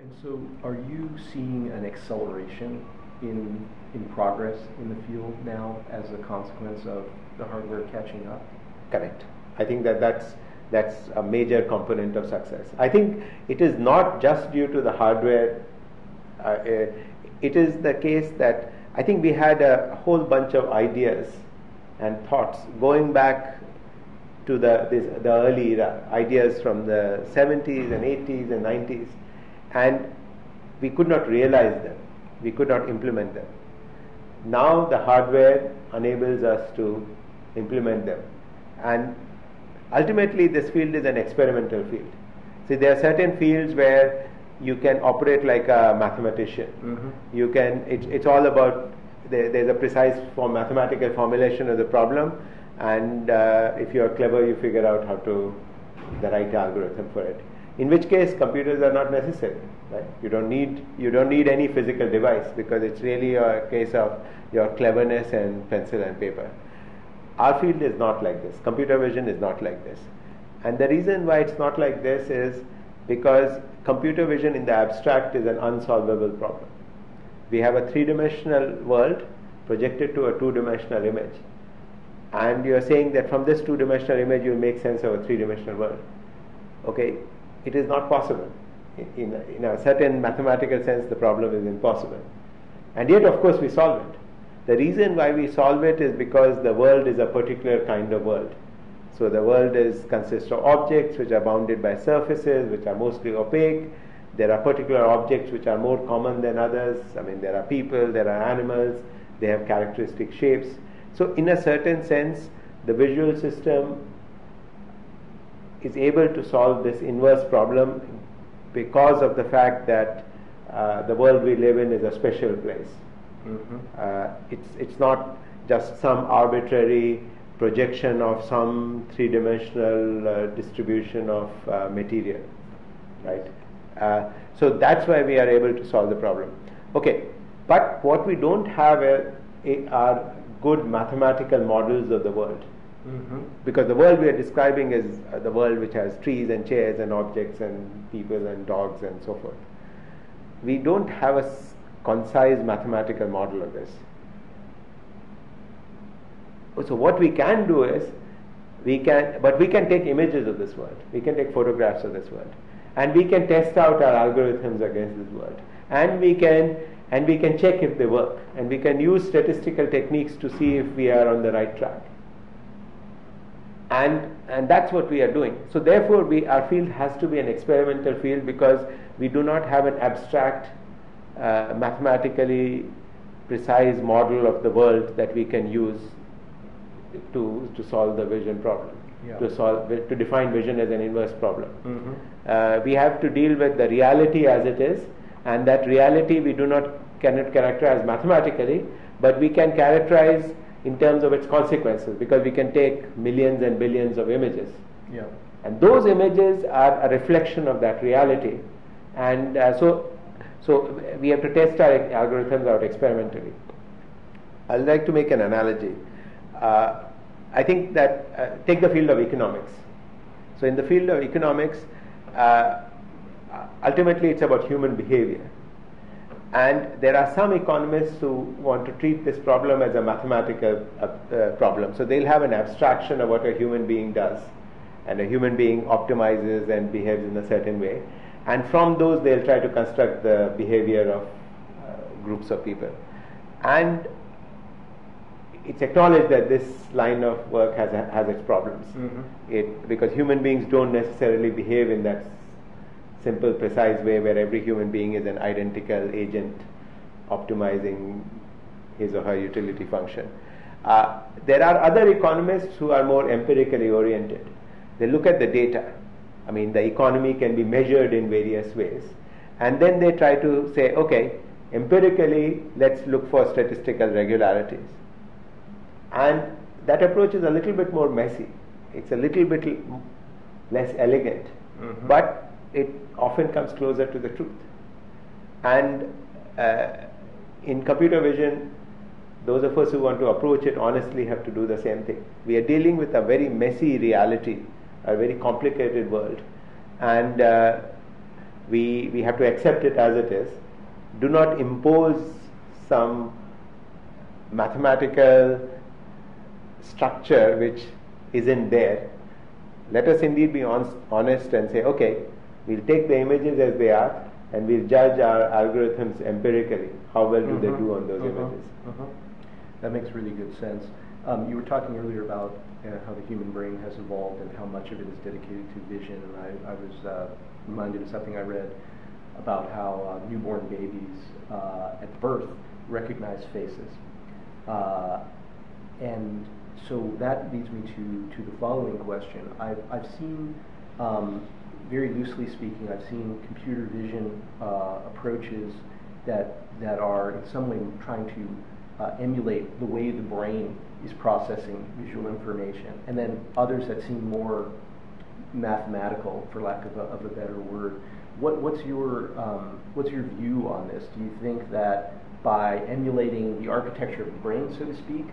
And so, are you seeing an acceleration in progress in the field now as a consequence of the hardware catching up? Correct. I think that's a major component of success. I think it is not just due to the hardware. It is the case that I think we had a whole bunch of ideas and thoughts going back to the early era, ideas from the 70s and 80s and 90s, and we could not realize them. We could not implement them. Now the hardware enables us to implement them, and ultimately this field is an experimental field. See, there are certain fields where you can operate like a mathematician. Mm-hmm. You can. It's all about there's a precise mathematical formulation of the problem, and if you are clever, you figure out the right algorithm for it. In which case, computers are not necessary. Right? You don't need any physical device, because it's really a case of your cleverness and pencil and paper. Our field is not like this. Computer vision is not like this. And the reason why it's not like this is because computer vision in the abstract is an unsolvable problem. We have a three-dimensional world projected to a two-dimensional image. And you're saying that from this two-dimensional image you'll make sense of a three-dimensional world. Okay, it is not possible. In a certain mathematical sense, the problem is impossible. And yet, of course, we solve it. The reason why we solve it is because the world is a particular kind of world. So the world consists of objects which are bounded by surfaces which are mostly opaque. There are particular objects which are more common than others. I mean, there are people, there are animals, they have characteristic shapes. So in a certain sense, the visual system is able to solve this inverse problem because of the fact that the world we live in is a special place. Mm-hmm. It's not just some arbitrary projection of some three-dimensional distribution of material, right? So that's why we are able to solve the problem. Okay, but what we don't have are good mathematical models of the world. Mm-hmm. Because the world we are describing is the world which has trees and chairs and objects and people and dogs and so forth. We don't have a concise mathematical model of this. So what we can do is, we can take images of this world, we can take photographs of this world, and we can test out our algorithms against this world, and we can check if they work, and we can use statistical techniques to see if we are on the right track. And that's what we are doing. So therefore our field has to be an experimental field, because we do not have an abstract mathematically precise model of the world that we can use to solve the vision problem. Yeah. To define vision as an inverse problem. Mm-hmm. We have to deal with the reality as it is, and that reality we cannot characterize mathematically, but we can characterize in terms of its consequences, because we can take millions and billions of images. Yeah. And those images are a reflection of that reality. And so we have to test our algorithms out experimentally. I'd like to make an analogy. I think that take the field of economics. So in the field of economics, ultimately it's about human behavior. And there are some economists who want to treat this problem as a mathematical problem. So they'll have an abstraction of what a human being does, and a human being optimizes and behaves in a certain way. And from those they'll try to construct the behavior of groups of people. And it's acknowledged that this line of work has its problems. Mm-hmm. Because human beings don't necessarily behave in that simple, precise way where every human being is an identical agent optimizing his or her utility function. There are other economists who are more empirically oriented. They look at the data. I mean, the economy can be measured in various ways. And then they try to say, okay, empirically, let's look for statistical regularities. And that approach is a little bit more messy. It's a little bit less elegant. Mm-hmm. But it often comes closer to the truth. And in computer vision, those of us who want to approach it honestly have to do the same thing. We are dealing with a very messy reality, a very complicated world, and we have to accept it as it is. Do not impose some mathematical structure which isn't there. Let us indeed be honest and say, okay, we'll take the images as they are and we'll judge our algorithms empirically. How well do they do on those images? That makes really good sense. You were talking earlier about how the human brain has evolved and how much of it is dedicated to vision, and I was reminded of something I read about how newborn babies at birth recognize faces. And so that leads me to the following question. I've seen, very loosely speaking, I've seen computer vision approaches that are in some way trying to emulate the way the brain is processing visual information, and then others that seem more mathematical, for lack of a better word. What's your view on this? Do you think that by emulating the architecture of the brain, so to speak,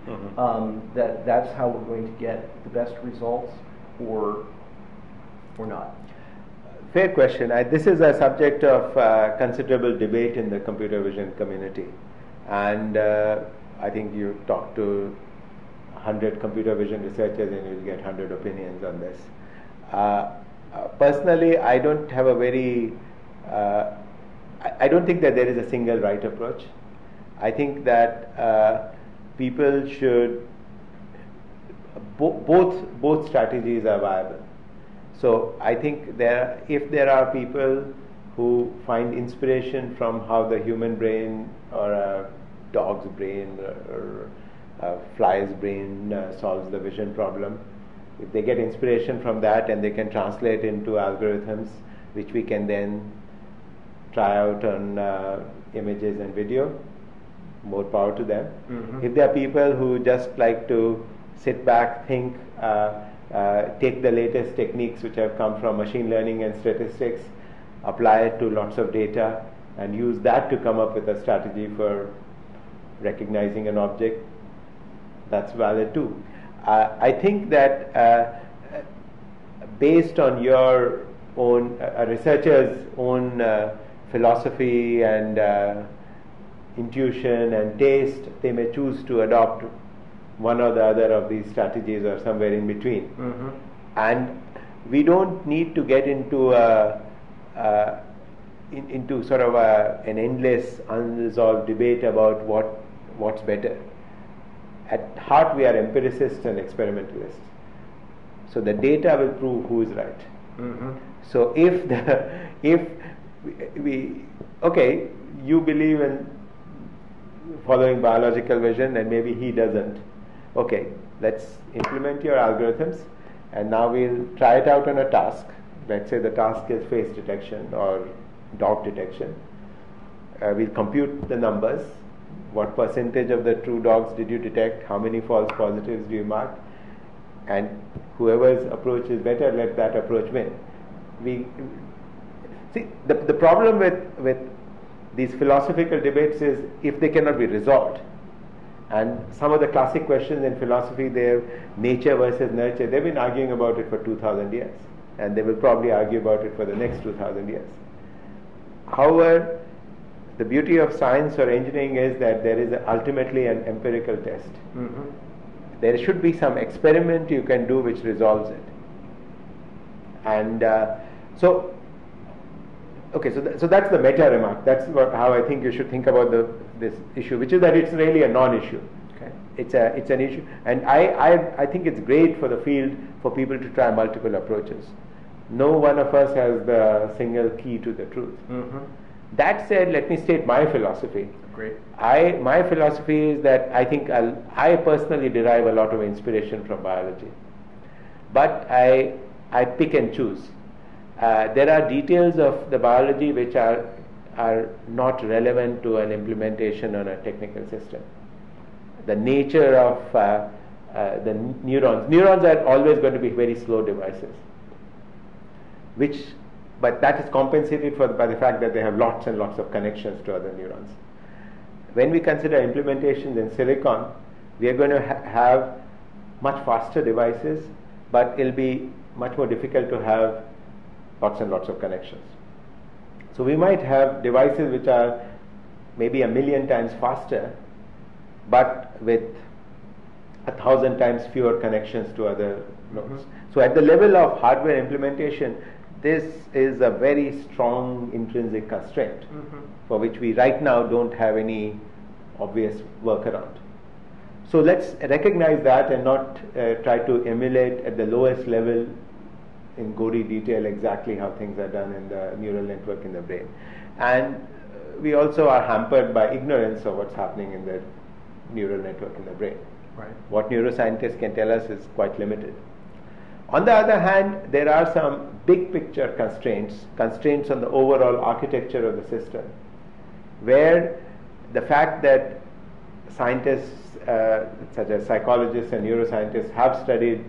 that's how we're going to get the best results, or not? Fair question. This is a subject of considerable debate in the computer vision community, and I think you talk to 100 computer vision researchers and you'll get 100 opinions on this. Personally, I don't have a very I don't think that there is a single right approach. I think that people should both strategies are viable. So I think if there are people who find inspiration from how the human brain or a dog's brain or a fly's brain solves the vision problem, if they get inspiration from that and they can translate into algorithms which we can then try out on images and video, more power to them. If there are people who just like to sit back, think, take the latest techniques which have come from machine learning and statistics, apply it to lots of data and use that to come up with a strategy for recognizing an object, that's valid too. I think that based on your own researcher's own philosophy and intuition and taste, they may choose to adopt one or the other of these strategies or somewhere in between. And we don't need to get into into sort of an endless, unresolved debate about what's better. At heart, we are empiricists and experimentalists. So the data will prove who is right. So if you believe in following biological vision and maybe he doesn't, okay, let's implement your algorithms and now we'll try it out on a task. Let's say the task is face detection or dog detection. We'll compute the numbers. What percentage of the true dogs did you detect? How many false positives do you mark? And whoever's approach is better, let that approach win. See, the problem with these philosophical debates is if they cannot be resolved. And some of the classic questions in philosophy, they're nature versus nurture. They've been arguing about it for 2,000 years. And they will probably argue about it for the next 2,000 years. However, the beauty of science or engineering is that there is ultimately an empirical test. There should be some experiment you can do which resolves it. And so that's the meta remark. That's how I think you should think about this issue, which is that it's really a non-issue. Okay. It's an issue, and I think it's great for the field for people to try multiple approaches. No one of us has the single key to the truth. That said, let me state my philosophy. Great. My philosophy is that I think I personally derive a lot of inspiration from biology, but I pick and choose. There are details of the biology which are not relevant to an implementation on a technical system. The nature of the neurons. Neurons are always going to be very slow devices, but that is compensated for by the fact that they have lots and lots of connections to other neurons. When we consider implementations in silicon, we are going to have much faster devices, but it'll be much more difficult to have lots and lots of connections. So we might have devices which are maybe 1,000,000 times faster, but with 1,000 times fewer connections to other nodes. So at the level of hardware implementation, this is a very strong intrinsic constraint for which we right now don't have any obvious workaround. So let's recognize that and not try to emulate at the lowest level in gory detail exactly how things are done in the neural network in the brain. And we also are hampered by ignorance of what's happening in the neural network in the brain. Right. What neuroscientists can tell us is quite limited. On the other hand, there are some big picture constraints on the overall architecture of the system, where the fact that scientists such as psychologists and neuroscientists have studied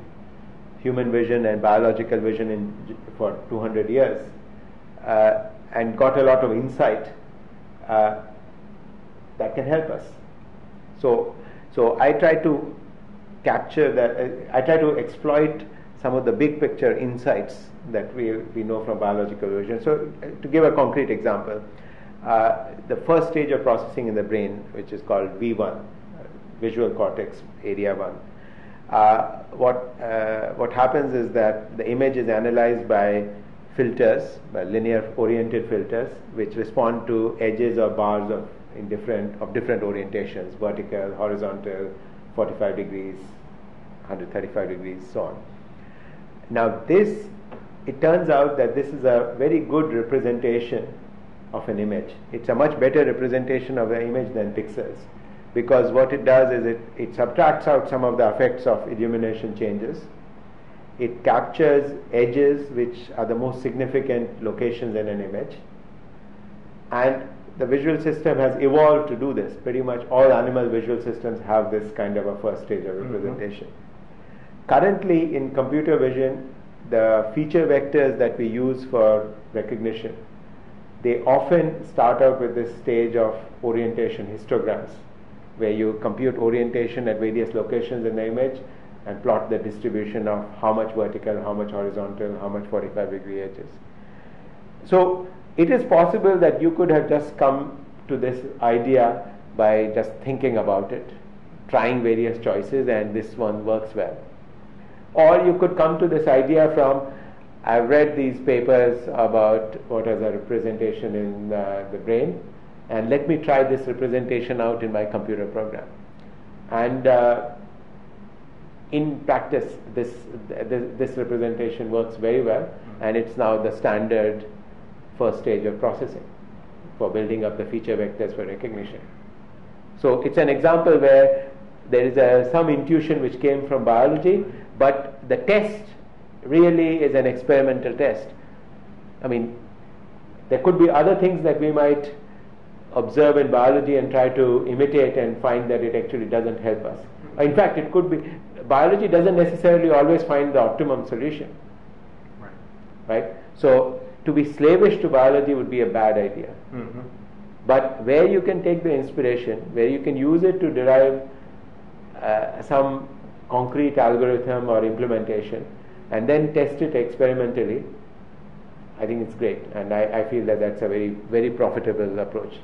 human vision and biological vision for 200 years and got a lot of insight that can help us. So I try to capture that. I try to exploit some of the big picture insights that we know from biological vision. So to give a concrete example, the first stage of processing in the brain, which is called V1, visual cortex area 1, what happens is that the image is analyzed by filters, by linear oriented filters, which respond to edges or bars of different orientations, vertical, horizontal, 45 degrees, 135 degrees, so on. Now it turns out that this is a very good representation of an image. It's a much better representation of the image than pixels, because what it does is it subtracts out some of the effects of illumination changes. It captures edges, which are the most significant locations in an image, and the visual system has evolved to do this. Pretty much all animal visual systems have this kind of a first stage of representation. Currently in computer vision, the feature vectors that we use for recognition, they often start out with this stage of orientation histograms, where you compute orientation at various locations in the image and plot the distribution of how much vertical, how much horizontal, how much 45-degree edges. So it is possible that you could have just come to this idea by just thinking about it, trying various choices, and this one works well. Or you could come to this idea from, I've read these papers about what is a representation in the brain, and let me try this representation out in my computer program. And in practice, this representation works very well, and it's now the standard first stage of processing for building up the feature vectors for recognition. So it's an example where there is some intuition which came from biology, but the test really is an experimental test. I mean, there could be other things that we might observe in biology and try to imitate and find that it actually doesn't help us. In fact, it could be, biology doesn't necessarily always find the optimum solution. Right? So to be slavish to biology would be a bad idea. But where you can take the inspiration, where you can use it to derive some concrete algorithm or implementation, and then test it experimentally, I think it's great, and I feel that that's a very, very profitable approach.